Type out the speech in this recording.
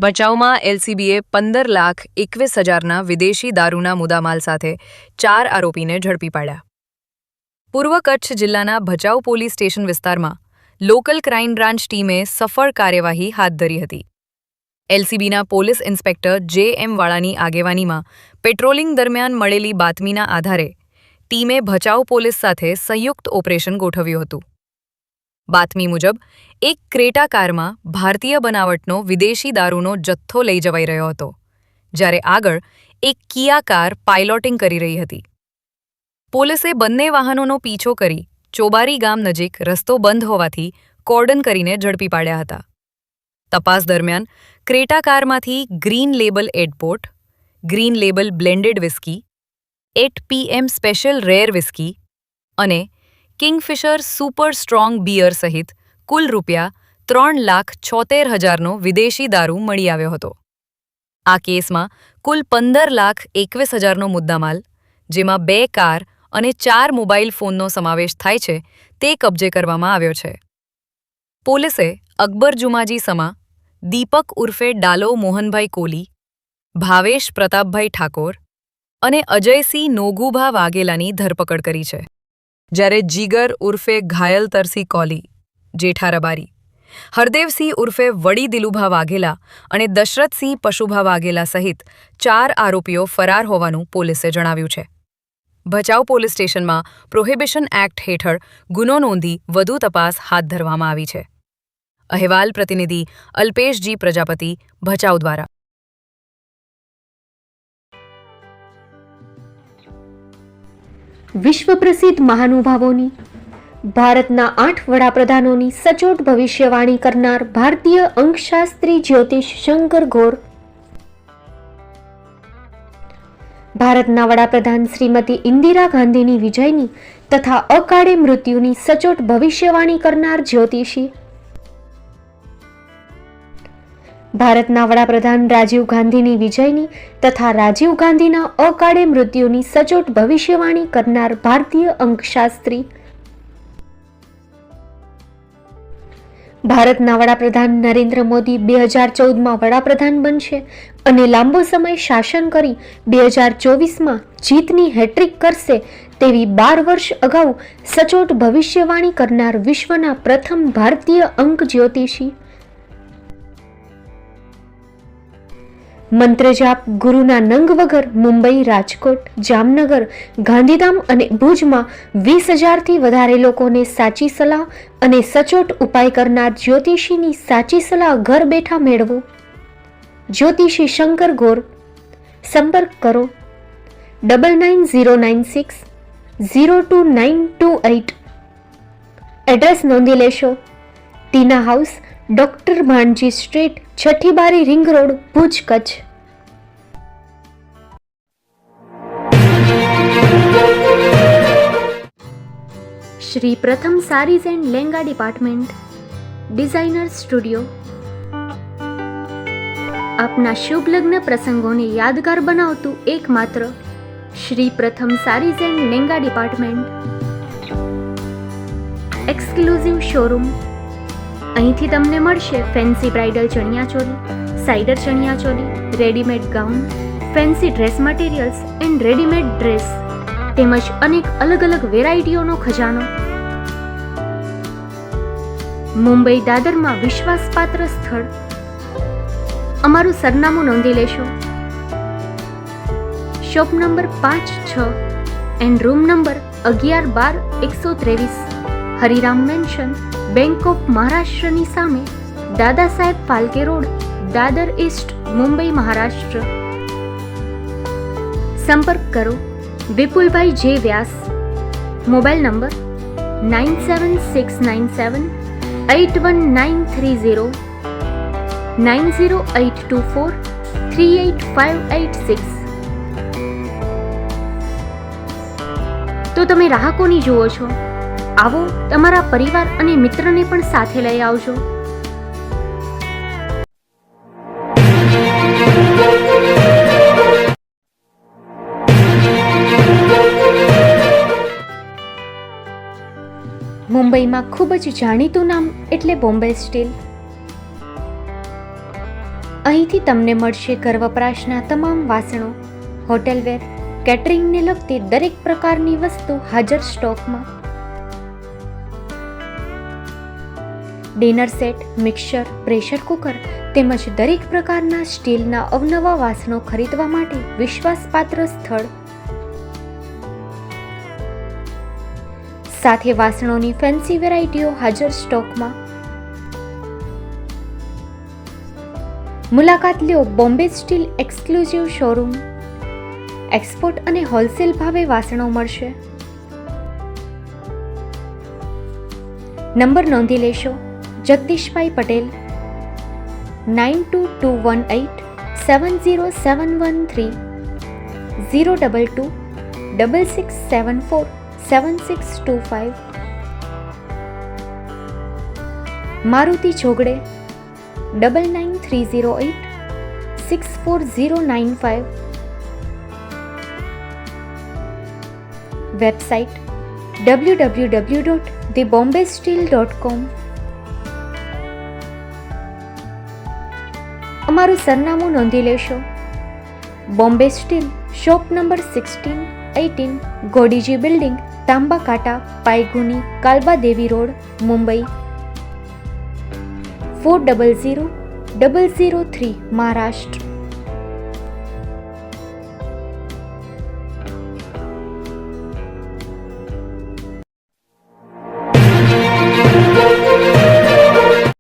ભચાઉમાં એલસીબીએ 15,21,000ના વિદેશી દારૂના મુદ્દામાલ સાથે 4 આરોપીને ઝડપી પાડ્યા. પૂર્વ કચ્છ જિલ્લાના ભચાઉ પોલીસ સ્ટેશન વિસ્તારમાં લોકલ ક્રાઇમ બ્રાન્ચ ટીમે સફળ કાર્યવાહી હાથ ધરી હતી. એલસીબીના પોલીસ ઇન્સ્પેક્ટર જે.એમ. વાળાની આગેવાનીમાં પેટ્રોલિંગ દરમિયાન મળેલી બાતમીના આધારે ટીમે ભચાઉ પોલીસ સાથે સંયુક્ત ઓપરેશન ગોઠવ્યું હતું. બાતમી મુજબ એક ક્રેટા કારમાં ભારતીય બનાવટનો વિદેશી દારૂનો જથ્થો લઈ જવાઈ રહ્યો હતો, જ્યારે આગળ એક કિયા કાર પાઇલોટિંગ કરી રહી હતી. પોલીસે બંને વાહનોનો પીછો કરી ચોબારી ગામ નજીક રસ્તો બંધ હોવાથી કોર્ડન કરીને ઝડપી પાડ્યા હતા. તપાસ દરમિયાન ક્રેટા કારમાંથી ગ્રીન લેબલ એડપોર્ટ, green label blended whisky, 8 PM special rare whisky અને કિંગફિશર સુપર સ્ટ્રોંગ બિયર સહિત કુલ ₹3,76,000નો વિદેશી દારૂ મળી આવ્યો હતો. આ કેસમાં કુલ 15,21,000નો મુદ્દામાલ, જેમાં 2 કાર અને 4 મોબાઈલ ફોનનો સમાવેશ થાય છે, તે કબજે કરવામાં આવ્યો છે. પોલીસે અકબર જુમાજી સમા, દીપક ઉર્ફે ડાલો મોહનભાઈ કોલી, ભાવેશ પ્રતાપભાઈ ઠાકોર અને અજયસિંહ નોગુભા વાઘેલાની ધરપકડ કરી છે, જ્યારે જીગર ઉર્ફે ઘાયલ તરસી કોલી, જેઠા રબારી, હરદેવસિંહ ઉર્ફે વડી દિલુભા વાઘેલા અને દશરથસિંહ પશુભા વાઘેલા સહિત 4 આરોપીઓ ફરાર હોવાનું પોલીસે જણાવ્યું છે. ભચાઉ પોલીસ સ્ટેશનમાં પ્રોહિબિશન એક્ટ હેઠળ ગુનો નોંધી વધુ તપાસ હાથ ધરવામાં આવી છે. અહેવાલ પ્રતિનિધિ અલ્પેશજી પ્રજાપતિ, ભચાઉ દ્વારા. વિશ્વ પ્રસિદ્ધ મહાનુભાવોની, ભારતના 8 વડાપ્રધાનોની સચોટ ભવિષ્યવાણી કરનાર ભારતીય અંકશાસ્ત્રી જ્યોતિષ શંકર ગોર, ભારતના વડાપ્રધાન શ્રીમતી ઇન્દિરા ગાંધીની વિજયની તથા અકાળે મૃત્યુની સચોટ ભવિષ્યવાણી કરનાર જ્યોતિષી, ભારતના વડાપ્રધાન રાજીવ ગાંધીની વિજયની તથા રાજીવ ગાંધીના અકાળે મૃત્યુની સચોટ ભવિષ્યવાણી કરનાર ભારતીય અંકશાસ્ત્રી, ભારતના વડાપ્રધાન નરેન્દ્ર મોદી 2014માં વડાપ્રધાન બનશે અને લાંબો સમય શાસન કરી 2024માં જીતની હેટ્રિક કરશે તેવી 12 વર્ષ અગાઉ સચોટ ભવિષ્યવાણી કરનાર વિશ્વના પ્રથમ ભારતીય અંક જ્યોતિષી, મંત્રજાપ ગુરુના નંગ વગર મુંબઈ, રાજકોટ, જામનગર, ગાંધીધામ અને ભુજમાં 20,000થી વધારે લોકોને સાચી સલાહ અને સચોટ ઉપાય કરનાર જ્યોતિષીની સાચી સલાહ ઘર બેઠા મેળવો. જ્યોતિષી શંકર ગોર. સંપર્ક કરો 9909602928. એડ્રેસ નોંધી લેશો: Tina house, doctor Bhanji street, છઠ્ઠી બારી, ring road, Bhuj, Kutch. Shri Pratham saris and lenga department, designer studio. આપના શુભ લગ્ન પ્રસંગોને યાદગાર બનાવતું એકમાત્ર Shri Pratham saris and lenga department. Exclusive showroom. અહીંથી તમને મળશે ફેન્સી બ્રાઇડલ ચણિયાચોલી, સાઇડર ચણિયાચોલી, readymade gown, fancy dress materials and readymade dress તેમજ અનેક અલગ અલગ વેરાયટીઓનો ખજાનો. મુંબઈ દાદરમાં વિશ્વાસપાત્ર સ્થળ. અમારું સરનામું નોંધી લેશો: shop number 5-6 and room number 11-12-123, Hariram mansion, bank of મહારાષ્ટ્રની સામે, દાદા સાહેબ ફાલ્કે રોડ, દાદર ઈસ્ટ, મુંબઈ, મહારાષ્ટ્ર. સંપર્ક કરો વિપુલભાઈ જે વ્યાસ. Mobile number 9769781930, 9082438586. તો તમે રાહ કોની જુઓ છો? આવો, તમારા પરિવાર અને મિત્રને પણ સાથે લઈ આવજો. મુંબઈમાં ખૂબ જ જાણીતું નામ એટલે બોમ્બે સ્ટીલ. અહીંથી તમને મળશે ઘર વપરાશના તમામ વાસણો, હોટેલવેર, કેટરિંગને લગતી દરેક પ્રકારની વસ્તુ હાજર સ્ટોકમાં. Dinner set, mixer, pressure cooker તેમજ દરેક પ્રકારના સ્ટીલના અવનવા વાસણો ખરીદવા માટે વિશ્વાસપાત્ર સ્થળ. સાથે વાસણોની ફેન્સી વેરાયટીઓ હાજર સ્ટોકમાં. મુલાકાત લ્યો Bombay steel exclusive showroom. Export અને હોલસેલ ભાવે વાસણો મળશે. નંબર નોંધી લેશો: જગદીશભાઈ પટેલ, 9221870713, 022 6674 7625. મારુતિ જોગડે, 9930864095. Website www.thebombasteel.com. અમારું સરનામું નોંધી લેશો: Bombay steel, shop number 16-18, Godiji building, Tamba Kanta, Payguni, Kalba Devi road, Mumbai 400003, Maharashtra.